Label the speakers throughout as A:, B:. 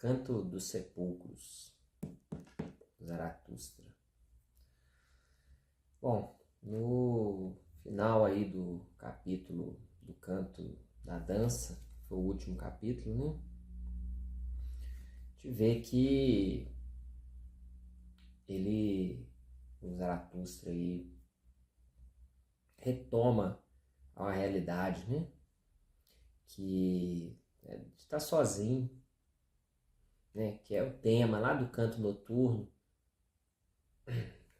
A: Canto dos Sepulcros, Zaratustra. Bom, no final aí do capítulo do Canto da Dança, foi o último capítulo, né? A gente vê que o Zaratustra aí, retoma a realidade, né? Que é de estar sozinho, né? Que é o tema lá do Canto Noturno,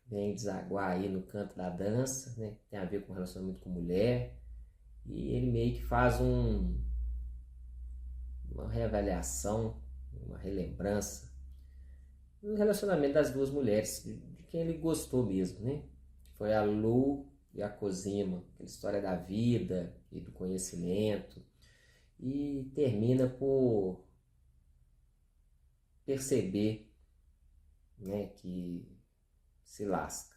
A: vem desaguar aí no Canto da Dança, né? Tem a ver com relacionamento com mulher, e ele meio que faz uma reavaliação, uma relembrança do relacionamento das duas mulheres, de quem ele gostou mesmo, né? Foi a Lu e a Cosima, aquela história da vida e do conhecimento, e termina por perceber, né, que se lasca,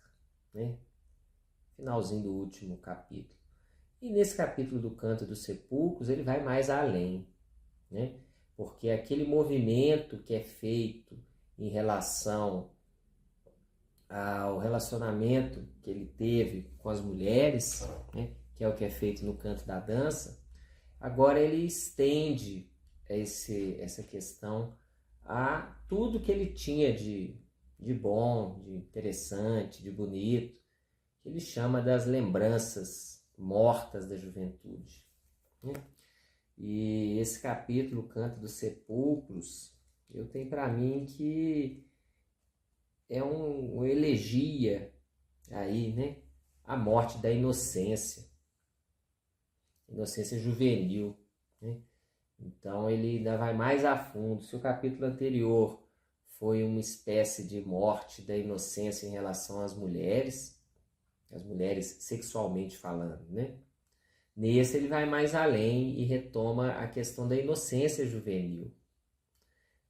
A: né? Finalzinho do último capítulo. E nesse capítulo do Canto dos Sepulcros ele vai mais além, né? Porque aquele movimento que é feito em relação ao relacionamento que ele teve com as mulheres, né, que é o que é feito no Canto da Dança, agora ele estende essa questão a tudo que ele tinha de bom, de interessante, de bonito, que ele chama das lembranças mortas da juventude, né? E esse capítulo, Canto dos Sepulcros, eu tenho para mim que é uma elegia aí, né? A morte da inocência juvenil, né? Então ele ainda vai mais a fundo. Se o capítulo anterior foi uma espécie de morte da inocência em relação às mulheres sexualmente falando, né? Nesse ele vai mais além e retoma a questão da inocência juvenil.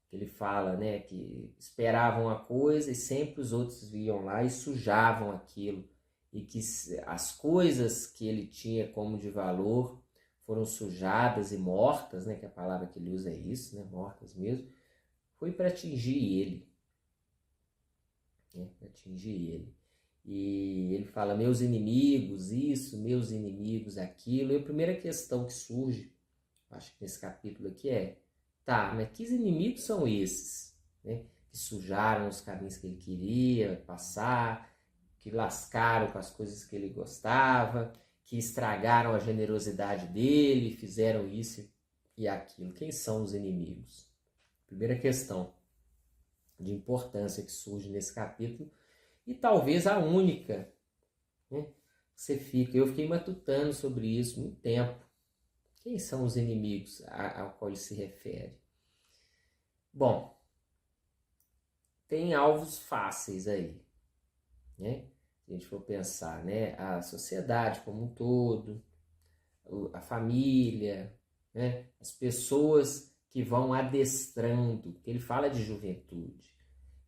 A: Ele fala, né, que esperavam a coisa e sempre os outros iam lá e sujavam aquilo. E que as coisas que ele tinha como de valor foram sujadas e mortas, né, que a palavra que ele usa é isso, né, mortas mesmo, foi para atingir ele. Né, para atingir ele. E ele fala, meus inimigos isso, meus inimigos aquilo. E a primeira questão que surge, acho que nesse capítulo aqui é, tá, mas que inimigos são esses, né? Que sujaram os caminhos que ele queria passar, que lascaram com as coisas que ele gostava, que estragaram a generosidade dele, fizeram isso e aquilo. Quem são os inimigos? Primeira questão de importância que surge nesse capítulo, e talvez a única, né? Eu fiquei matutando sobre isso muito tempo. Quem são os inimigos ao qual ele se refere? Bom, tem alvos fáceis aí, né? Se a gente for pensar, né? A sociedade como um todo, a família, né? As pessoas que vão adestrando, porque ele fala de juventude.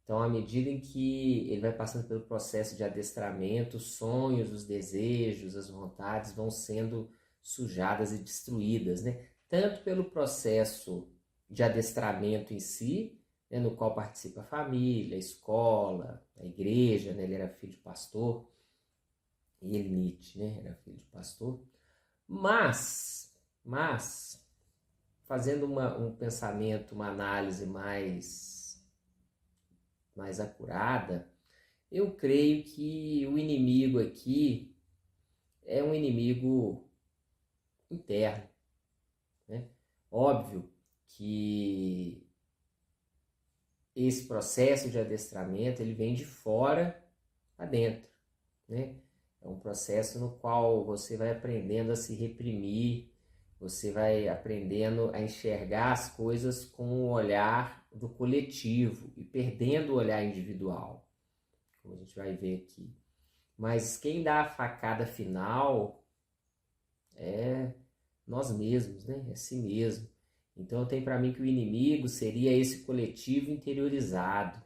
A: Então, à medida em que ele vai passando pelo processo de adestramento, os sonhos, os desejos, as vontades vão sendo sujadas e destruídas, né? Tanto pelo processo de adestramento em si, né, no qual participa a família, a escola, a igreja, né? Ele era filho de pastor, e ele, Nietzsche, né? Era filho de pastor, mas fazendo um pensamento, uma análise mais acurada, eu creio que o inimigo aqui é um inimigo interno, né? Óbvio que esse processo de adestramento ele vem de fora a dentro, né? É um processo no qual você vai aprendendo a se reprimir, você vai aprendendo a enxergar as coisas com o olhar do coletivo e perdendo o olhar individual, como a gente vai ver aqui. Mas quem dá a facada final é nós mesmos, né? É si mesmo. Então eu tenho para mim que o inimigo seria esse coletivo interiorizado.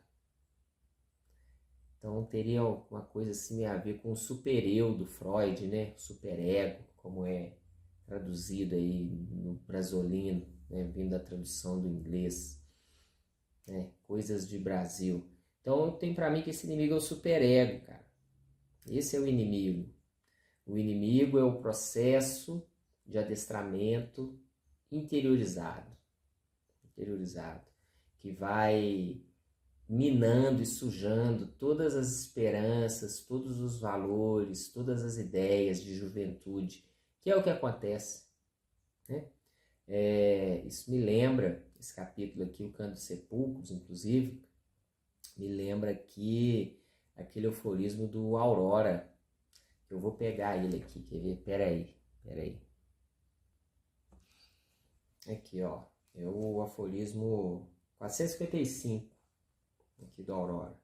A: Então teria uma coisa assim a ver com o supereu do Freud, né? Superego, como é traduzido aí no Brasolino, né? Vindo da tradução do inglês. né? Coisas de Brasil. Então tem para mim que esse inimigo é o superego, cara. Esse é o inimigo. O inimigo é o processo de adestramento interiorizado, que vai minando e sujando todas as esperanças, todos os valores, todas as ideias de juventude, que é o que acontece, né? Isso me lembra, esse capítulo aqui, o Canto dos Sepulcros, inclusive, me lembra aqui aquele aforismo do Aurora. Eu vou pegar ele aqui, quer ver? Peraí. Aqui, ó. É o aforismo 455 aqui do Aurora.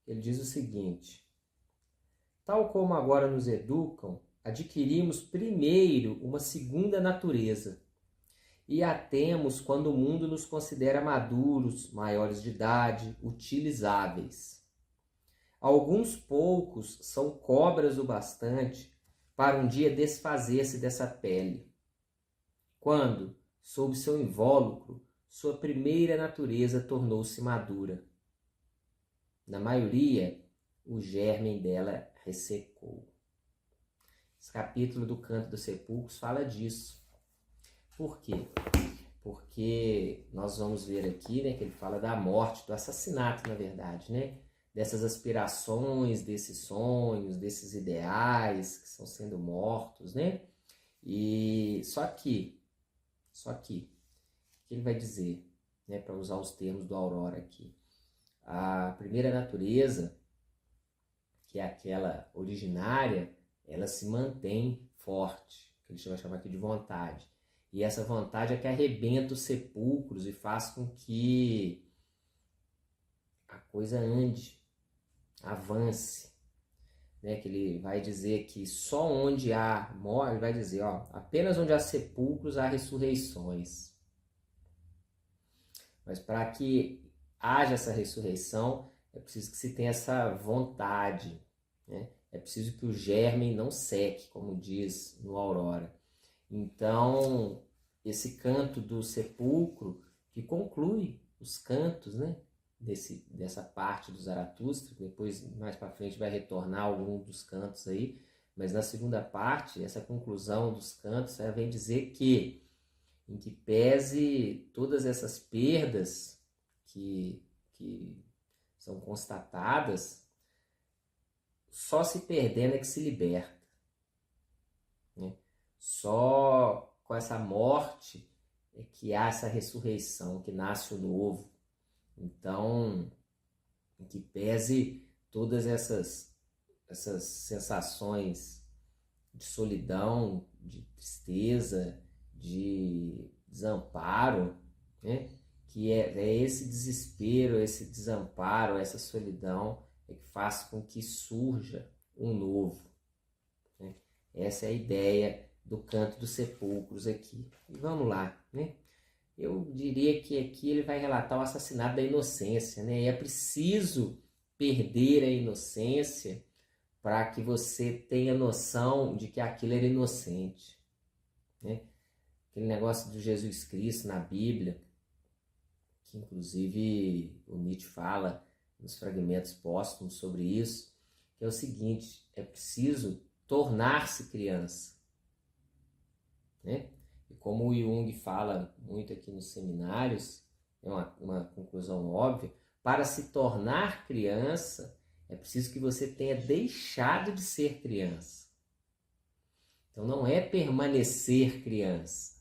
A: Ele diz o seguinte: tal como agora nos educam, adquirimos primeiro uma segunda natureza e a temos quando o mundo nos considera maduros, maiores de idade, utilizáveis. Alguns poucos são cobras o bastante para um dia desfazer-se dessa pele, quando, sob seu invólucro, sua primeira natureza tornou-se madura. Na maioria, o germen dela ressecou. Esse capítulo do Canto dos Sepulcros fala disso. Por quê? Porque nós vamos ver aqui, né, que ele fala da morte, do assassinato, na verdade, né? Dessas aspirações, desses sonhos, desses ideais que estão sendo mortos, né? E só que, o que ele vai dizer, né, para usar os termos do Aurora aqui? A primeira natureza, que é aquela originária, ela se mantém forte, que ele vai chamar aqui de vontade. E essa vontade é que arrebenta os sepulcros e faz com que a coisa ande, avance, né? Que ele vai dizer que só onde há morte, ele vai dizer, ó, apenas onde há sepulcros há ressurreições. Mas para que haja essa ressurreição, é preciso que se tenha essa vontade, né? É preciso que o germe não seque, como diz no Aurora. Então, esse canto do sepulcro, que conclui os cantos, né, dessa parte do Zaratustra, depois mais para frente vai retornar algum dos cantos aí, mas na segunda parte, essa conclusão dos cantos, ela vem dizer que, em que pese todas essas perdas que são constatadas, só se perdendo é que se liberta, né? Só com essa morte é que há essa ressurreição, que nasce o novo. Então, em que pese todas essas sensações de solidão, de tristeza, de desamparo, né? Que é esse desespero, esse desamparo, essa solidão é que faz com que surja um novo, né? Essa é a ideia do Canto dos Sepulcros aqui. E vamos lá, né? Eu diria que aqui ele vai relatar o assassinato da inocência, né? E é preciso perder a inocência para que você tenha noção de que aquilo era inocente, né? Aquele negócio do Jesus Cristo na Bíblia, que inclusive o Nietzsche fala nos fragmentos póstumos sobre isso, que é o seguinte: é preciso tornar-se criança, né? E como o Jung fala muito aqui nos seminários, é uma conclusão óbvia, para se tornar criança, é preciso que você tenha deixado de ser criança. Então não é permanecer criança,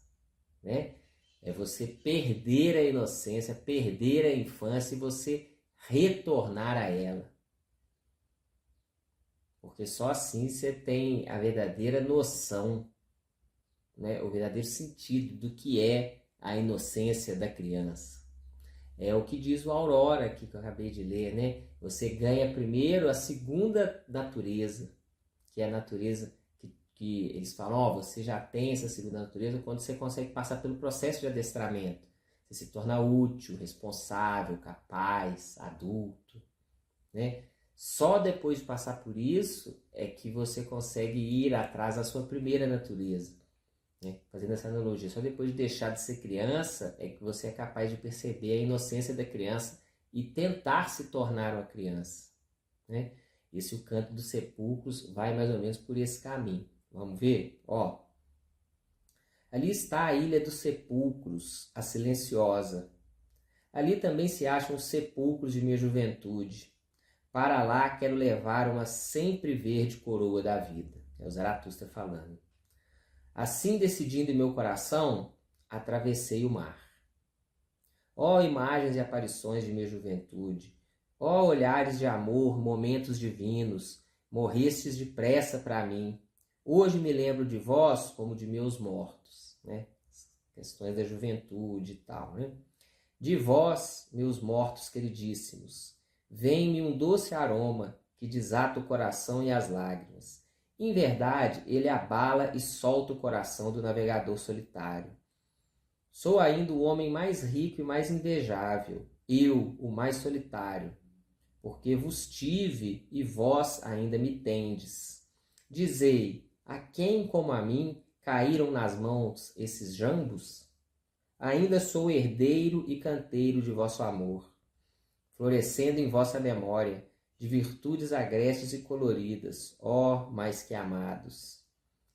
A: né? É você perder a inocência, perder a infância e você retornar a ela. Porque só assim você tem a verdadeira noção, né, o verdadeiro sentido do que é a inocência da criança. É o que diz o Aurora aqui, que eu acabei de ler, né? Você ganha primeiro a segunda natureza, que é a natureza que eles falam, ó, você já tem essa segunda natureza quando você consegue passar pelo processo de adestramento. Você se torna útil, responsável, capaz, adulto, né? Só depois de passar por isso é que você consegue ir atrás da sua primeira natureza, né? Fazendo essa analogia, só depois de deixar de ser criança é que você é capaz de perceber a inocência da criança e tentar se tornar uma criança, né? Esse O Canto dos Sepulcros vai mais ou menos por esse caminho. Vamos ver? Ó, ali está a Ilha dos Sepulcros, a silenciosa. Ali também se acham os sepulcros de minha juventude. Para lá quero levar uma sempre verde coroa da vida. É o Zaratustra falando. Assim decidindo em meu coração, atravessei o mar. Ó imagens e aparições de minha juventude, ó olhares de amor, momentos divinos, morrestes depressa para mim. Hoje me lembro de vós como de meus mortos, né? Questões da juventude e tal, né? De vós, meus mortos queridíssimos, vem-me um doce aroma que desata o coração e as lágrimas. Em verdade, ele abala e solta o coração do navegador solitário. Sou ainda o homem mais rico e mais invejável, eu, o mais solitário, porque vos tive e vós ainda me tendes. Dizei, a quem como a mim caíram nas mãos esses jambos? Ainda sou herdeiro e canteiro de vosso amor, florescendo em vossa memória, de virtudes agrestes e coloridas, ó mais que amados.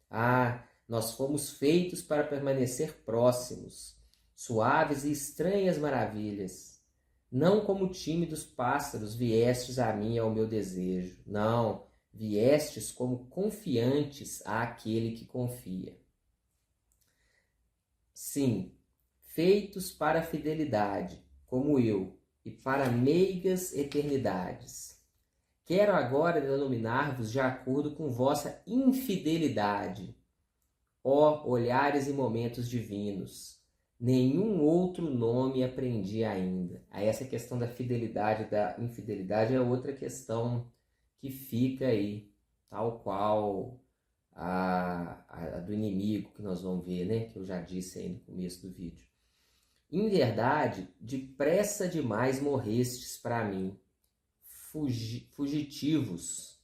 A: Ah, nós fomos feitos para permanecer próximos, suaves e estranhas maravilhas. Não como tímidos pássaros viestes a mim e ao meu desejo. Não, viestes como confiantes àquele que confia. Sim, feitos para a fidelidade, como eu, e para meigas eternidades. Quero agora denominar-vos de acordo com vossa infidelidade, ó olhares e momentos divinos. Nenhum outro nome aprendi ainda. Aí essa questão da fidelidade e da infidelidade é outra questão que fica aí, tal qual a do inimigo que nós vamos ver, né? Que eu já disse aí no começo do vídeo. Em verdade, depressa demais morrestes para mim, fugitivos.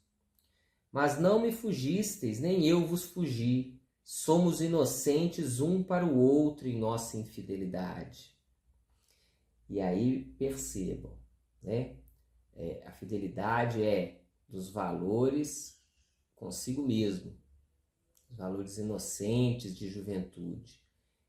A: Mas não me fugisteis, nem eu vos fugi. Somos inocentes um para o outro em nossa infidelidade. E aí percebam, né? A fidelidade é dos valores consigo mesmo, os valores inocentes de juventude.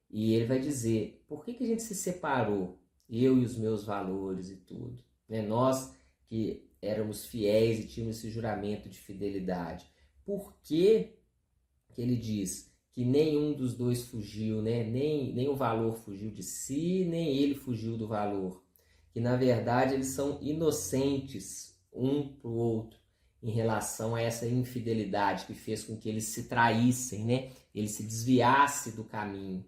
A: E ele vai dizer, por que a gente se separou? Eu e os meus valores e tudo. Né? Nós que éramos fiéis e tínhamos esse juramento de fidelidade. Por que ele diz que nenhum dos dois fugiu, né? nem o valor fugiu de si, nem ele fugiu do valor? Que na verdade eles são inocentes um para o outro em relação a essa infidelidade que fez com que eles se traíssem, né? Ele se desviasse do caminho.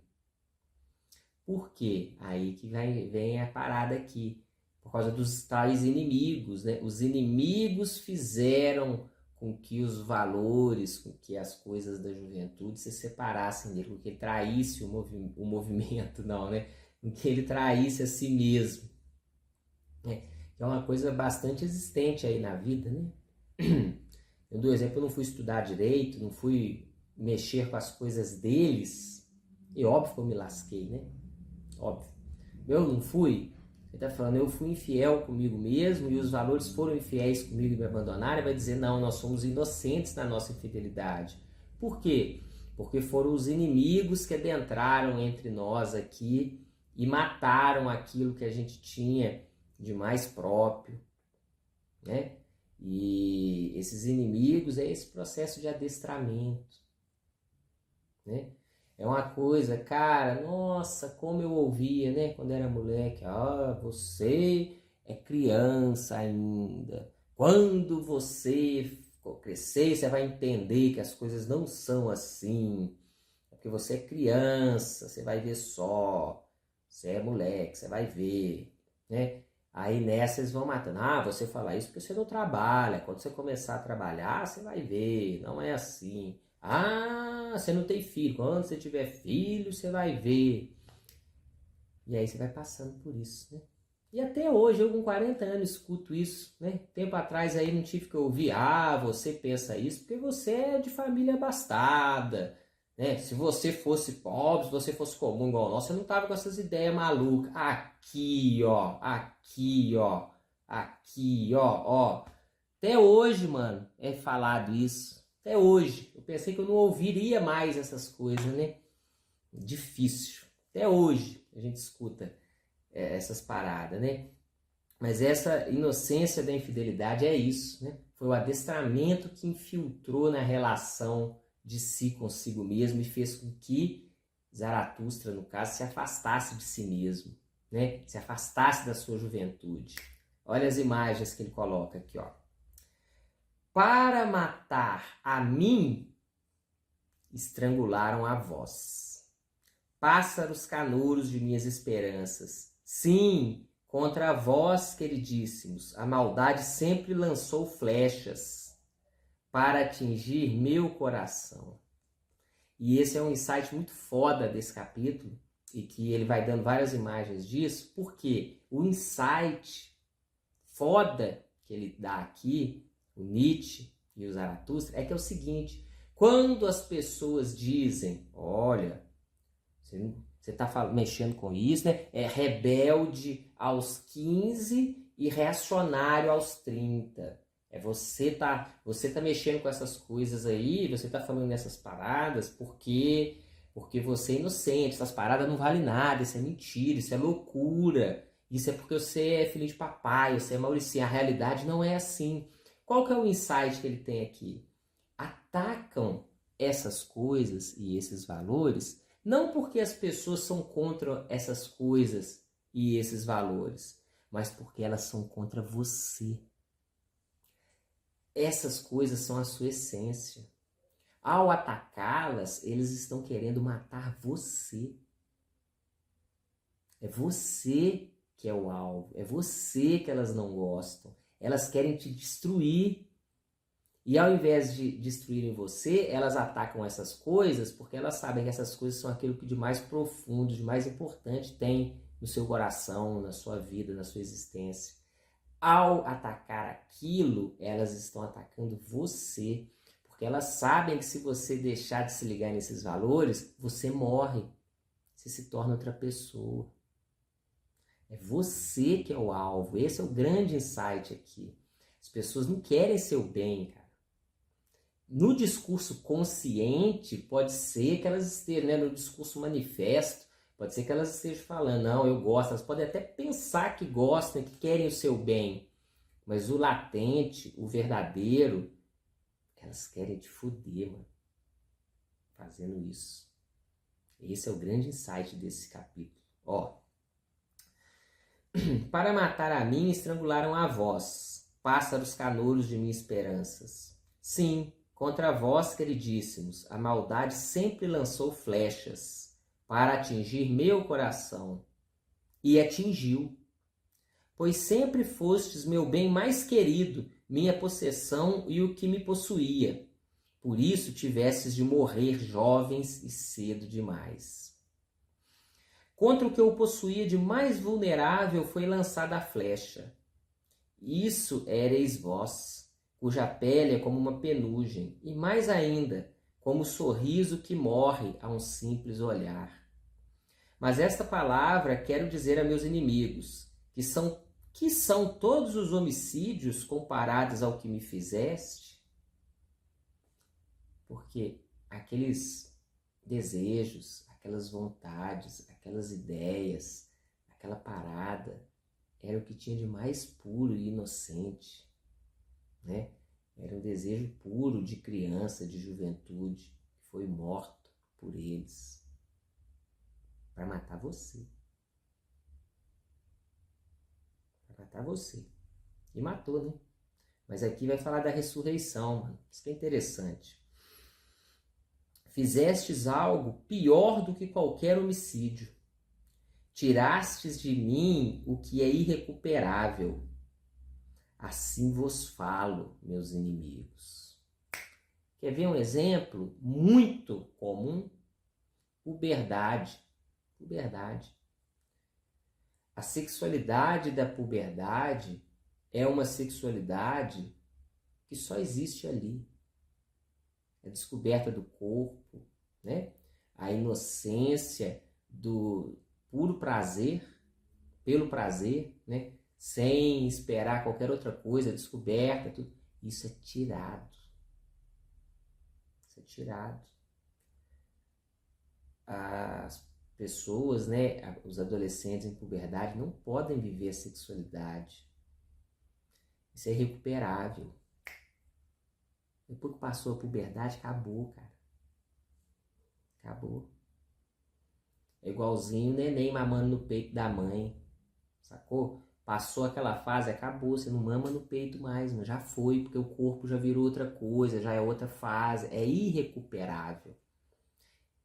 A: Por quê? Aí que vem a parada aqui. Por causa dos tais inimigos, né? Os inimigos fizeram com que os valores, com que as coisas da juventude se separassem dele, com que ele traísse o movimento, não, né? Com que ele traísse a si mesmo. Né? É uma coisa bastante existente aí na vida, né? Eu dou exemplo, eu não fui estudar direito, não fui mexer com as coisas deles, e óbvio que eu me lasquei, né? Óbvio. Eu não fui, ele está falando, eu fui infiel comigo mesmo e os valores foram infiéis comigo e me abandonaram. Ele vai dizer, não, nós somos inocentes na nossa infidelidade. Por quê? Porque foram os inimigos que adentraram entre nós aqui e mataram aquilo que a gente tinha de mais próprio, né? E esses inimigos é esse processo de adestramento, né? É uma coisa, cara, nossa, como eu ouvia, né, quando era moleque, você é criança ainda. Quando você crescer, você vai entender que as coisas não são assim. É porque você é criança, você vai ver só. Você é moleque, você vai ver, né? Aí nessa eles vão matando. Você fala isso porque você não trabalha. Quando você começar a trabalhar, você vai ver. Não é assim. Você não tem filho. Quando você tiver filho, você vai ver. E aí você vai passando por isso, né? E até hoje, eu com 40 anos escuto isso, né? Tempo atrás aí não tive que ouvir, você pensa isso porque você é de família abastada, né? Se você fosse pobre, se você fosse comum igual nós, você não tava com essas ideias malucas. Aqui, ó, aqui, ó, aqui, ó. Até hoje, mano, é falado isso. Até hoje. Eu pensei que eu não ouviria mais essas coisas, né? Difícil. Até hoje a gente escuta essas paradas, né? Mas essa inocência da infidelidade é isso, né? Foi o adestramento que infiltrou na relação de si consigo mesmo e fez com que Zaratustra, no caso, se afastasse de si mesmo, né? Se afastasse da sua juventude. Olha as imagens que ele coloca aqui, ó. Para matar a mim, estrangularam a voz. Pássaros canouros de minhas esperanças. Sim, contra vós, queridíssimos, a maldade sempre lançou flechas para atingir meu coração. E esse é um insight muito foda desse capítulo, e que ele vai dando várias imagens disso, porque o insight foda que ele dá aqui, o Nietzsche e o Zaratustra, é que é o seguinte: quando as pessoas dizem, olha, você está mexendo com isso, né? É rebelde aos 15 e reacionário aos 30. Você tá mexendo com essas coisas aí, você tá falando nessas paradas porque você é inocente, essas paradas não valem nada, isso é mentira, isso é loucura. Isso é porque você é filho de papai, você é Mauricinho. A realidade não é assim. Qual que é o insight que ele tem aqui? Atacam essas coisas e esses valores não porque as pessoas são contra essas coisas e esses valores, mas porque elas são contra você. Essas coisas são a sua essência. Ao atacá-las, eles estão querendo matar você. É você que é o alvo. É você que elas não gostam. Elas querem te destruir. E ao invés de destruírem você, elas atacam essas coisas porque elas sabem que essas coisas são aquilo que de mais profundo, de mais importante tem no seu coração, na sua vida, na sua existência. Ao atacar aquilo, elas estão atacando você, porque elas sabem que se você deixar de se ligar nesses valores, você morre, você se torna outra pessoa. É você que é o alvo, esse é o grande insight aqui. As pessoas não querem seu bem, cara. No discurso consciente, pode ser que elas estejam, né, no discurso manifesto, pode ser que elas estejam falando, não, eu gosto, elas podem até pensar que gostam, que querem o seu bem, mas o latente, o verdadeiro, elas querem te foder, mano, fazendo isso. Esse é o grande insight desse capítulo. Ó, para matar a mim, estrangularam a vós, pássaros canouros de minhas esperanças. Sim, contra vós, queridíssimos, a maldade sempre lançou flechas para atingir meu coração. E atingiu. Pois sempre fostes meu bem mais querido, minha possessão e o que me possuía. Por isso tivestes de morrer jovens e cedo demais. Contra o que eu possuía de mais vulnerável foi lançada a flecha. Isso éreis vós, cuja pele é como uma penugem, e mais ainda, como o sorriso que morre a um simples olhar. Mas esta palavra quero dizer a meus inimigos, que são todos os homicídios comparados ao que me fizeste? Porque aqueles desejos, aquelas vontades, aquelas ideias, aquela parada, era o que tinha de mais puro e inocente, né? Era um desejo puro de criança, de juventude, que foi morto por eles para matar você. Para matar você. E matou, né? Mas aqui vai falar da ressurreição, mano. Isso que é interessante. Fizestes algo pior do que qualquer homicídio. Tirastes de mim o que é irrecuperável. Assim vos falo, meus inimigos. Quer ver um exemplo muito comum? Puberdade. Puberdade. A sexualidade da puberdade é uma sexualidade que só existe ali. É descoberta do corpo, né? A inocência do puro prazer, pelo prazer, né? Sem esperar qualquer outra coisa, descoberta, tudo. Isso é tirado. Isso é tirado. As pessoas, né, os adolescentes em puberdade não podem viver a sexualidade. Isso é irrecuperável. Depois que passou a puberdade, acabou, cara. Acabou. É igualzinho o neném mamando no peito da mãe. Sacou? Passou aquela fase, acabou. Você não mama no peito mais, mas já foi, porque o corpo já virou outra coisa, já é outra fase. É irrecuperável.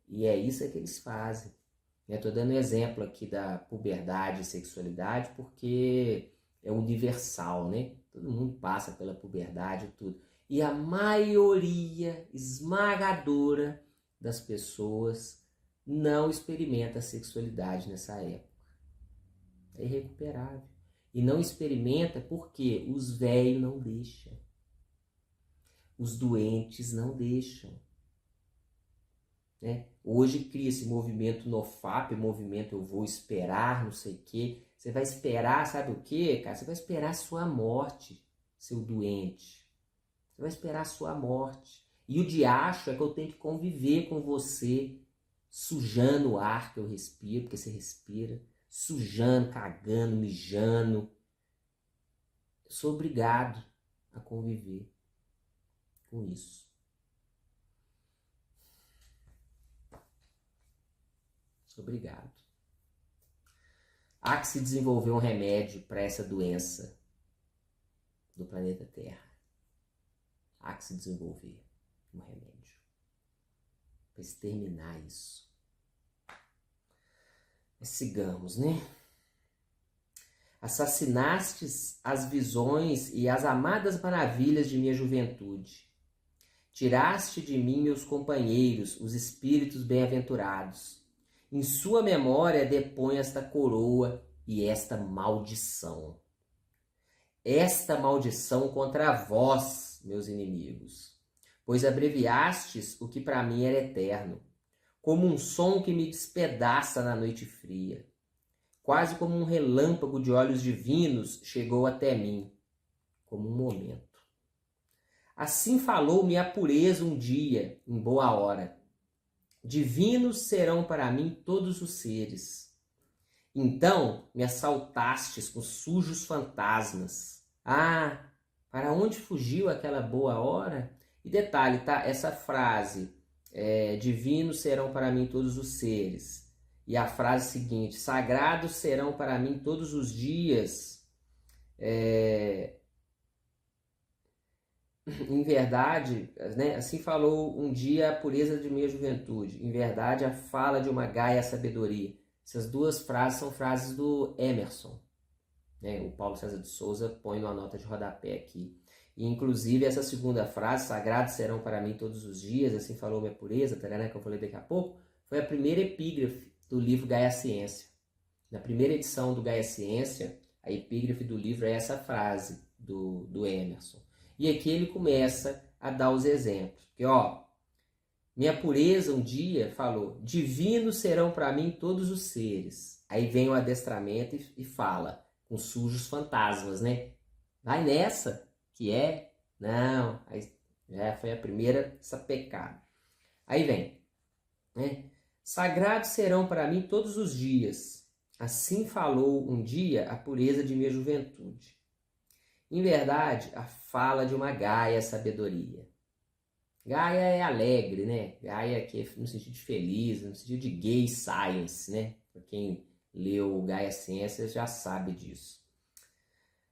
A: E é isso que eles fazem. Eu estou dando exemplo aqui da puberdade e sexualidade porque é universal, né? Todo mundo passa pela puberdade e tudo. E a maioria esmagadora das pessoas não experimenta a sexualidade nessa época. É irrecuperável. E não experimenta porque os velhos não deixam. Os doentes não deixam. Né? Hoje cria esse movimento NoFap, movimento eu vou esperar, não sei o quê. Você vai esperar, sabe o quê, cara? Você vai esperar a sua morte, seu doente. Você vai esperar a sua morte. E o diacho é que eu tenho que conviver com você, sujando o ar que eu respiro, porque você respira, sujando, cagando, mijando. Eu sou obrigado a conviver com isso. Obrigado. Há que se desenvolver um remédio para essa doença do planeta Terra. Há que se desenvolver um remédio para exterminar isso. Mas sigamos, né? Assassinastes as visões e as amadas maravilhas de minha juventude. Tiraste de mim meus companheiros, os espíritos bem-aventurados. Em sua memória depõe esta coroa e esta maldição. Esta maldição contra vós, meus inimigos, pois abreviastes o que para mim era eterno, como um som que me despedaça na noite fria. Quase como um relâmpago de olhos divinos chegou até mim, como um momento. Assim falou-me a pureza um dia, em boa hora. Divinos serão para mim todos os seres. Então me assaltastes com sujos fantasmas. Ah, para onde fugiu aquela boa hora? E detalhe, tá? Essa frase, divinos serão para mim todos os seres. E a frase seguinte, sagrados serão para mim todos os dias. Em verdade, né, assim falou um dia a pureza de minha juventude. Em verdade, a fala de uma Gaia sabedoria. Essas duas frases são frases do Emerson. Né? O Paulo César de Souza põe numa nota de rodapé aqui. E, inclusive, essa segunda frase, sagrados serão para mim todos os dias, assim falou minha pureza, né, que eu falei daqui a pouco, foi a primeira epígrafe do livro Gaia Ciência. Na primeira edição do Gaia Ciência, a epígrafe do livro é essa frase do Emerson. E aqui ele começa a dar os exemplos. Porque, minha pureza um dia falou, divinos serão para mim todos os seres. Aí vem o adestramento e fala, com sujos fantasmas, né? Vai nessa, que é? Não, aí já foi a primeira sapecada. Aí vem, né? Sagrados serão para mim todos os dias. Assim falou um dia a pureza de minha juventude. Em verdade, a fala de uma Gaia sabedoria. Gaia é alegre, né? Gaia aqui é no sentido de feliz, no sentido de gay science, né? Para quem leu Gaia Ciências já sabe disso.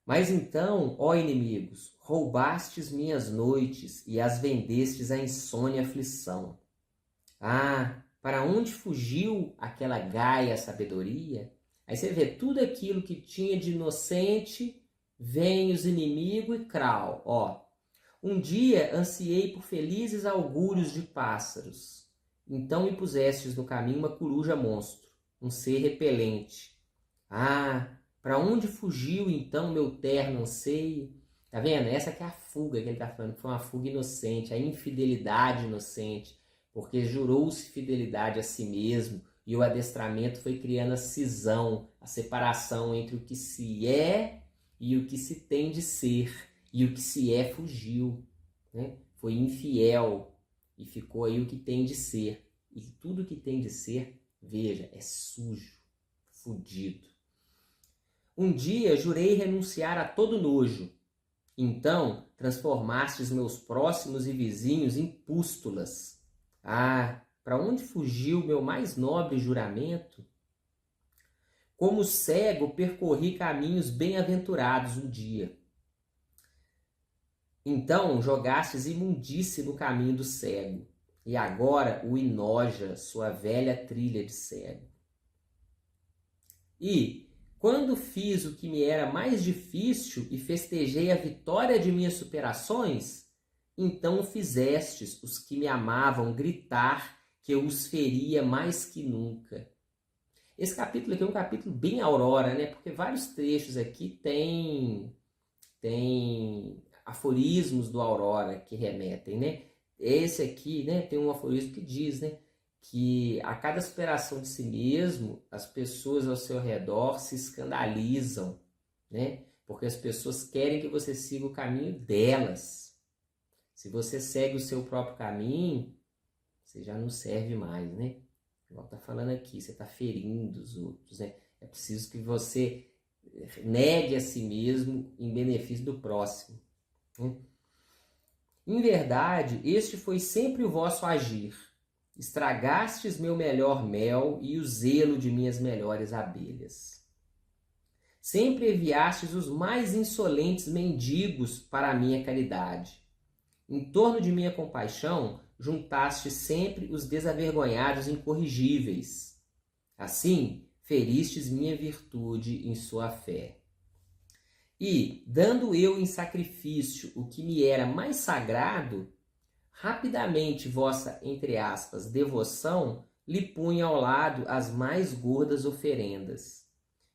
A: Mas então, ó inimigos, roubastes minhas noites e as vendestes à insônia e aflição. Ah, para onde fugiu aquela Gaia sabedoria? Aí você vê tudo aquilo que tinha de inocente, vem os inimigos e crau. Um dia ansiei por felizes augúrios de pássaros. Então me pusestes no caminho uma coruja monstro, um ser repelente. Ah, para onde fugiu então meu terno anseio? Tá vendo? Essa que é a fuga que ele tá falando, que foi uma fuga inocente, a infidelidade inocente. porque jurou-se fidelidade a si mesmo e o adestramento foi criando a cisão, a separação entre o que se é e o que se tem de ser. E o que se é fugiu, né? Foi infiel e ficou aí o que tem de ser. E tudo que tem de ser, veja, é sujo, fudido. Um dia jurei renunciar a todo nojo. Então transformastes meus próximos e vizinhos em pústulas. Ah, para onde fugiu meu mais nobre juramento? Como cego percorri caminhos bem-aventurados um dia. Então jogastes imundície no caminho do cego, e agora o enoja sua velha trilha de cego. E, quando fiz o que me era mais difícil e festejei a vitória de minhas superações, então fizestes os que me amavam gritar que eu os feria mais que nunca. Esse capítulo aqui é um capítulo bem Aurora, né? Porque vários trechos aqui tem aforismos do Aurora que remetem, né? Esse aqui, né, tem um aforismo que diz, né, que a cada superação de si mesmo, as pessoas ao seu redor se escandalizam, né? Porque as pessoas querem que você siga o caminho delas. Se você segue o seu próprio caminho, você já não serve mais, né? Igual tá falando aqui, você está ferindo os outros, né? É preciso que você negue a si mesmo em benefício do próximo. Em verdade, este foi sempre o vosso agir. Estragastes meu melhor mel e o zelo de minhas melhores abelhas. Sempre enviastes os mais insolentes mendigos para a minha caridade. Em torno de minha compaixão, juntaste sempre os desavergonhados incorrigíveis. Assim, feristes minha virtude em sua fé. E, dando eu em sacrifício o que me era mais sagrado, rapidamente vossa, entre aspas, devoção lhe punha ao lado as mais gordas oferendas,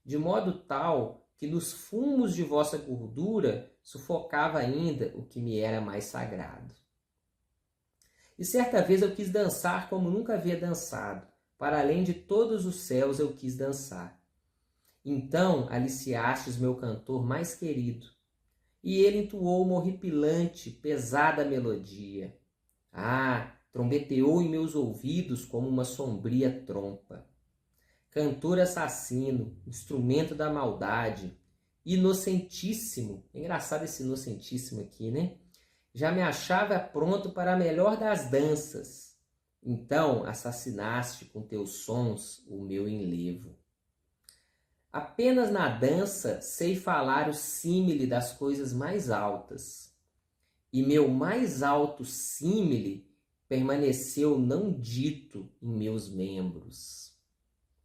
A: de modo tal que nos fumos de vossa gordura sufocava ainda o que me era mais sagrado. E certa vez eu quis dançar como nunca havia dançado, para além de todos os céus eu quis dançar. Então aliciastes meu cantor mais querido, e ele entoou uma horripilante, pesada melodia. Ah, trombeteou em meus ouvidos como uma sombria trompa. Cantor assassino, instrumento da maldade, inocentíssimo, engraçado esse inocentíssimo aqui, né? Já me achava pronto para a melhor das danças. Então assassinaste com teus sons o meu enlevo. Apenas na dança sei falar o símile das coisas mais altas. E meu mais alto símile permaneceu não dito em meus membros.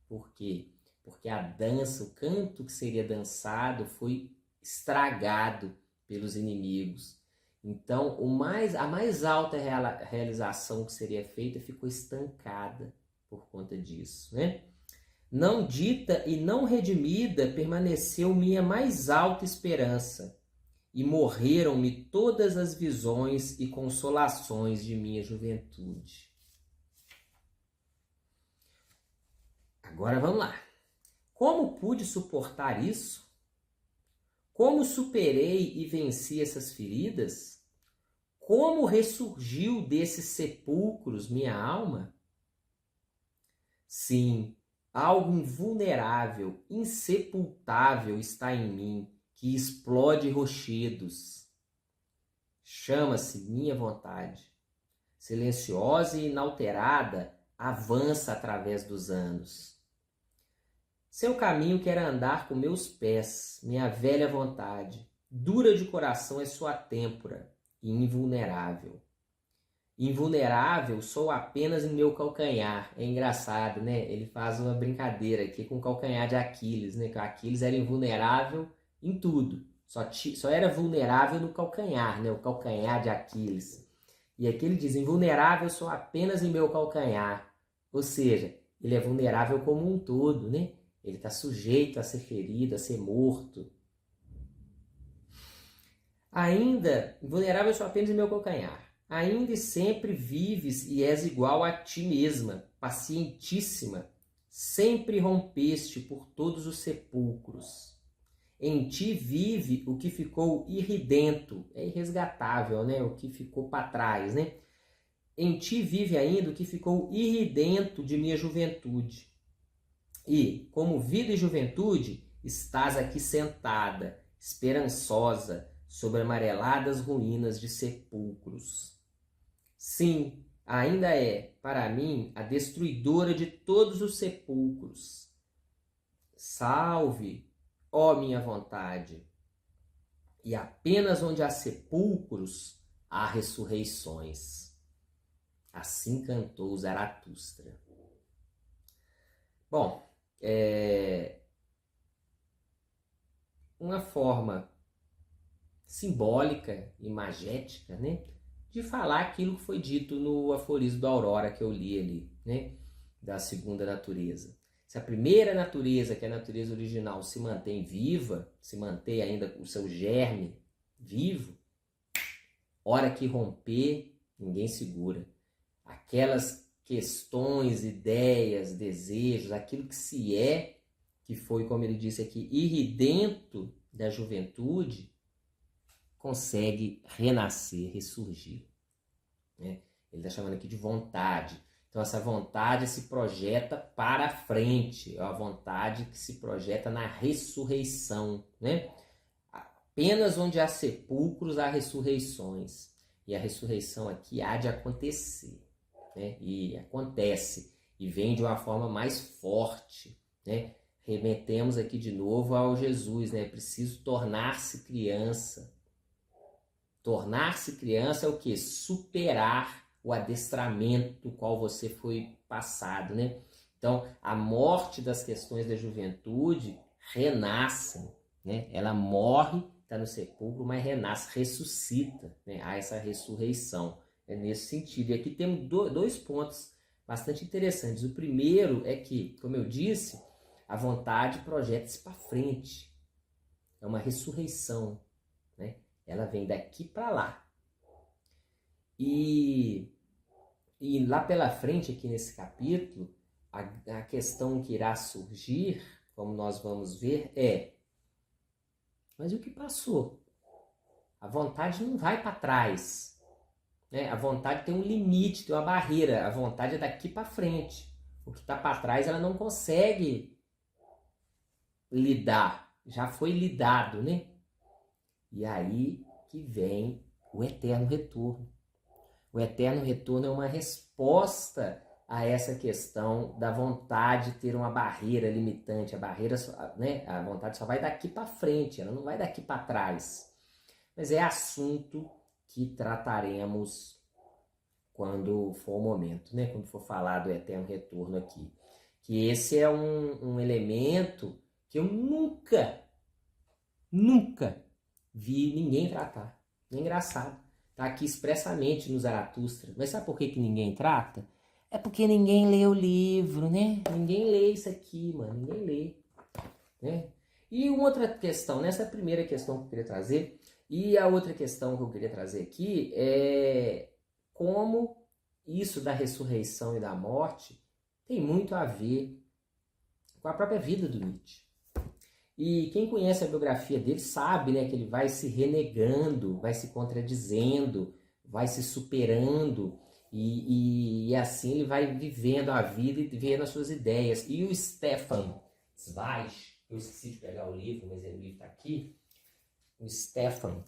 A: Por quê? Porque a dança, o canto que seria dançado foi estragado pelos inimigos. Então, a mais alta realização que seria feita ficou estancada por conta disso, né? Não dita e não redimida permaneceu minha mais alta esperança, e morreram-me todas as visões e consolações de minha juventude. Agora vamos lá. Como pude suportar isso? Como superei e venci essas feridas? Como ressurgiu desses sepulcros minha alma? Sim, algo invulnerável, insepultável está em mim, que explode rochedos. Chama-se minha vontade. Silenciosa e inalterada, avança através dos anos. Seu caminho quer andar com meus pés, minha velha vontade. Dura de coração é sua têmpora, e invulnerável. Invulnerável sou apenas em meu calcanhar. É engraçado, né? Ele faz uma brincadeira aqui com o calcanhar de Aquiles, né? Que o Aquiles era invulnerável em tudo. Só era vulnerável no calcanhar, né? O calcanhar de Aquiles. E aqui ele diz, invulnerável sou apenas em meu calcanhar. Ou seja, ele é vulnerável como um todo, né? Ele está sujeito a ser ferido, a ser morto. Ainda, invulnerável sou apenas em meu calcanhar. ainda e sempre vives e és igual a ti mesma, pacientíssima, sempre rompeste por todos os sepulcros. Em ti vive o que ficou irridento, é irresgatável, né? O que ficou para trás, né? Em ti vive ainda o que ficou irridento de minha juventude. E, como vida e juventude, estás aqui sentada, esperançosa, sobre amareladas ruínas de sepulcros. Sim, ainda é, para mim, a destruidora de todos os sepulcros. Salve, ó minha vontade! E apenas onde há sepulcros, há ressurreições. Assim cantou Zaratustra. Bom, uma forma simbólica, imagética, né, de falar aquilo que foi dito no aforismo da Aurora que eu li ali, né, da segunda natureza. Se a primeira natureza, que é a natureza original, se mantém viva, se mantém ainda o seu germe vivo, hora que romper, ninguém segura. Aquelas questões, ideias, desejos, aquilo que se é, que foi, como ele disse aqui, irridento da juventude, consegue renascer, ressurgir. Né? Ele está chamando aqui de vontade. Então essa vontade se projeta para frente, é a vontade que se projeta na ressurreição. Né? Apenas onde há sepulcros, há ressurreições. E a ressurreição aqui há de acontecer. Né? E acontece, e vem de uma forma mais forte. Né? Remetemos aqui de novo ao Jesus, né? Preciso tornar-se criança. Tornar-se criança é o quê? Superar o adestramento do qual você foi passado, né? Então, a morte das questões da juventude renascem, né? Ela morre, está no sepulcro, mas renasce, ressuscita, né? Há essa ressurreição. É nesse sentido. E aqui temos dois pontos bastante interessantes. O primeiro é que, como eu disse, a vontade projeta-se para frente. É uma ressurreição, né? Ela vem daqui para lá. E lá pela frente, aqui nesse capítulo, a questão que irá surgir, como nós vamos ver, mas o que passou? A vontade não vai para trás. Né? A vontade tem um limite, tem uma barreira. A vontade é daqui para frente. O que está para trás ela não consegue lidar. Já foi lidado, né? E aí que vem o eterno retorno. O eterno retorno é uma resposta a essa questão da vontade ter uma barreira limitante. A barreira, né? A vontade só vai daqui para frente, ela não vai daqui para trás. Mas é assunto que trataremos quando for o momento, né? Quando for falar do eterno retorno aqui. Que esse é um elemento que eu nunca vi ninguém tratar. É engraçado. Está aqui expressamente no Zaratustra. Mas sabe por que ninguém trata? É porque ninguém lê o livro, né? Ninguém lê isso aqui, mano. Ninguém lê. Né? E uma outra questão, nessa primeira questão que eu queria trazer, e a outra questão que eu queria trazer aqui é como isso da ressurreição e da morte tem muito a ver com a própria vida do Nietzsche. E quem conhece a biografia dele sabe, né, que ele vai se renegando, vai se contradizendo, vai se superando e assim ele vai vivendo a vida e vivendo as suas ideias. E o Stefan Zweig, eu esqueci de pegar o livro, mas o livro está aqui. O Stefan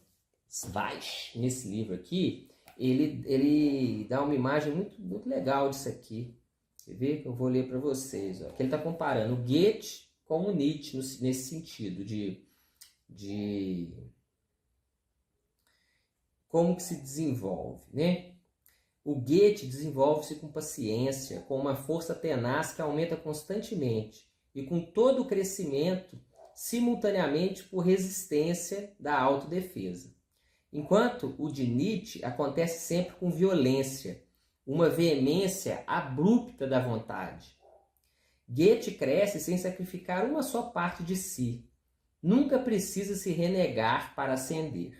A: Zweig, nesse livro aqui, ele dá uma imagem muito, muito legal disso aqui. Você vê que eu vou ler para vocês. Ó, que ele está comparando o Goethe com o Nietzsche nesse sentido de como que se desenvolve, né? O Goethe desenvolve-se com paciência, com uma força tenaz que aumenta constantemente e com todo o crescimento simultaneamente por resistência da autodefesa. Enquanto o de Nietzsche acontece sempre com violência, uma veemência abrupta da vontade. Goethe cresce sem sacrificar uma só parte de si. Nunca precisa se renegar para ascender.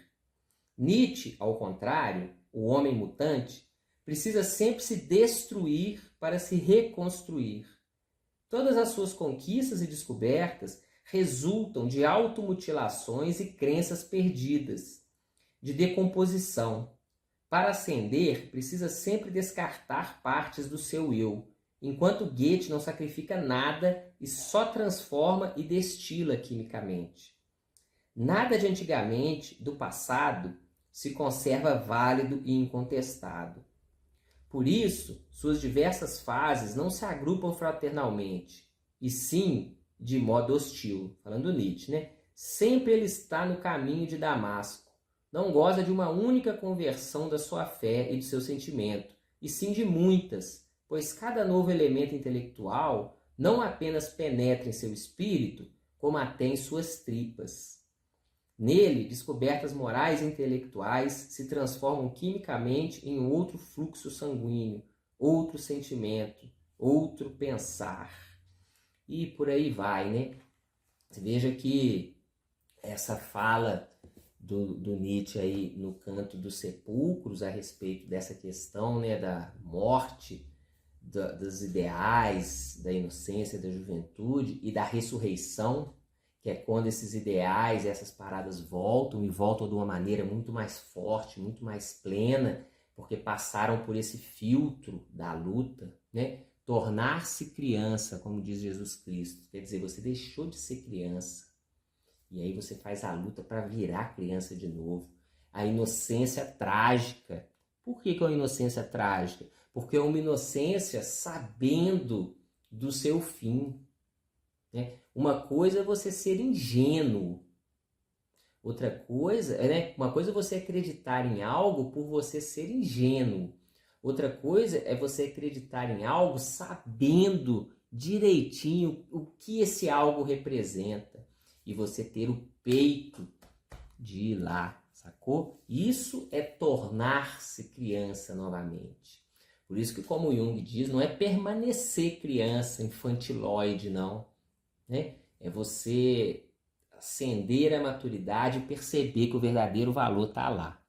A: Nietzsche, ao contrário, o homem mutante, precisa sempre se destruir para se reconstruir. Todas as suas conquistas e descobertas resultam de automutilações e crenças perdidas, de decomposição. Para ascender, precisa sempre descartar partes do seu eu, enquanto Goethe não sacrifica nada e só transforma e destila quimicamente. Nada de antigamente, do passado, se conserva válido e incontestado. Por isso, suas diversas fases não se agrupam fraternalmente, e sim de modo hostil, falando Nietzsche, né? Sempre ele está no caminho de Damasco. Não goza de uma única conversão da sua fé e do seu sentimento, e sim de muitas, pois cada novo elemento intelectual não apenas penetra em seu espírito, como até em suas tripas. Nele, descobertas morais e intelectuais se transformam quimicamente em outro fluxo sanguíneo, outro sentimento, outro pensar. E por aí vai, né? Veja que essa fala do Nietzsche aí no Canto dos Sepulcros a respeito dessa questão, né, da morte, dos ideais, da inocência, da juventude e da ressurreição, que é quando esses ideais, essas paradas voltam e voltam de uma maneira muito mais forte, muito mais plena, porque passaram por esse filtro da luta, né? Tornar-se criança, como diz Jesus Cristo, quer dizer, você deixou de ser criança, e aí você faz a luta para virar criança de novo. A inocência trágica. Por que é uma inocência trágica? Porque é uma inocência sabendo do seu fim. Né? Uma coisa é você ser ingênuo. Outra coisa, né? Uma coisa é você acreditar em algo por você ser ingênuo. Outra coisa é você acreditar em algo sabendo direitinho o que esse algo representa. E você ter o peito de ir lá, sacou? Isso é tornar-se criança novamente. Por isso que, como Jung diz, não é permanecer criança, infantiloide, não. Né? É você ascender a maturidade e perceber que o verdadeiro valor está lá.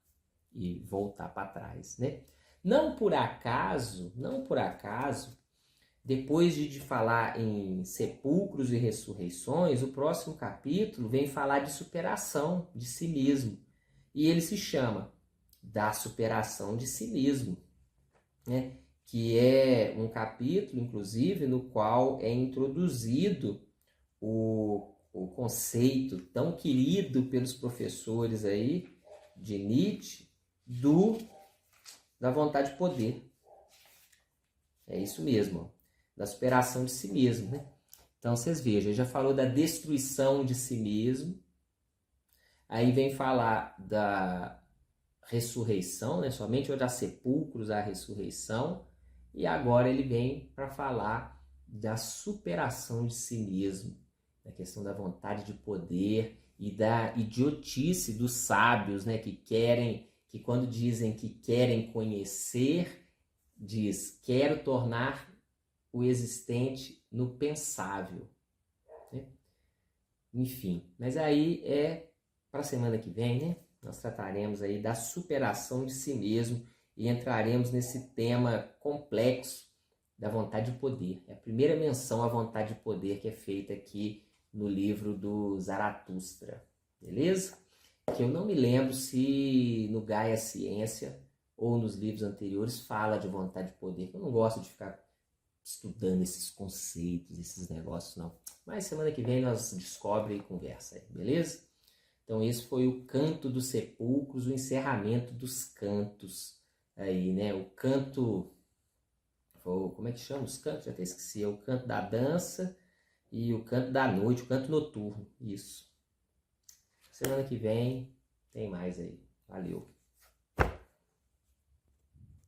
A: E voltar para trás, né? Não por acaso, depois de falar em sepulcros e ressurreições, o próximo capítulo vem falar de superação de si mesmo. E ele se chama da superação de si mesmo, né? Que é um capítulo, inclusive, no qual é introduzido o conceito tão querido pelos professores aí de Nietzsche da vontade de poder. É isso mesmo, ó. Da superação de si mesmo, né? Então vocês vejam, ele já falou da destruição de si mesmo, aí vem falar da ressurreição, né? Somente onde há sepulcros há ressurreição, e agora ele vem para falar da superação de si mesmo, da questão da vontade de poder e da idiotice dos sábios, né? Que quando dizem que querem conhecer, diz, quero tornar o existente no pensável. Né? Enfim, mas aí é para a semana que vem, né? Nós trataremos aí da superação de si mesmo e entraremos nesse tema complexo da vontade de poder. É a primeira menção à vontade de poder que é feita aqui no livro do Zaratustra, beleza? Que eu não me lembro se no Gaia Ciência ou nos livros anteriores fala de vontade de poder, que eu não gosto de ficar estudando esses conceitos, esses negócios, não. Mas semana que vem nós descobre e conversa aí, beleza? Então esse foi o Canto dos Sepulcros, o encerramento dos cantos aí, né? O canto, como é que chama os cantos? Já até esqueci, é o canto da dança e o canto da noite, o canto noturno, isso. Semana que vem tem mais aí. Valeu!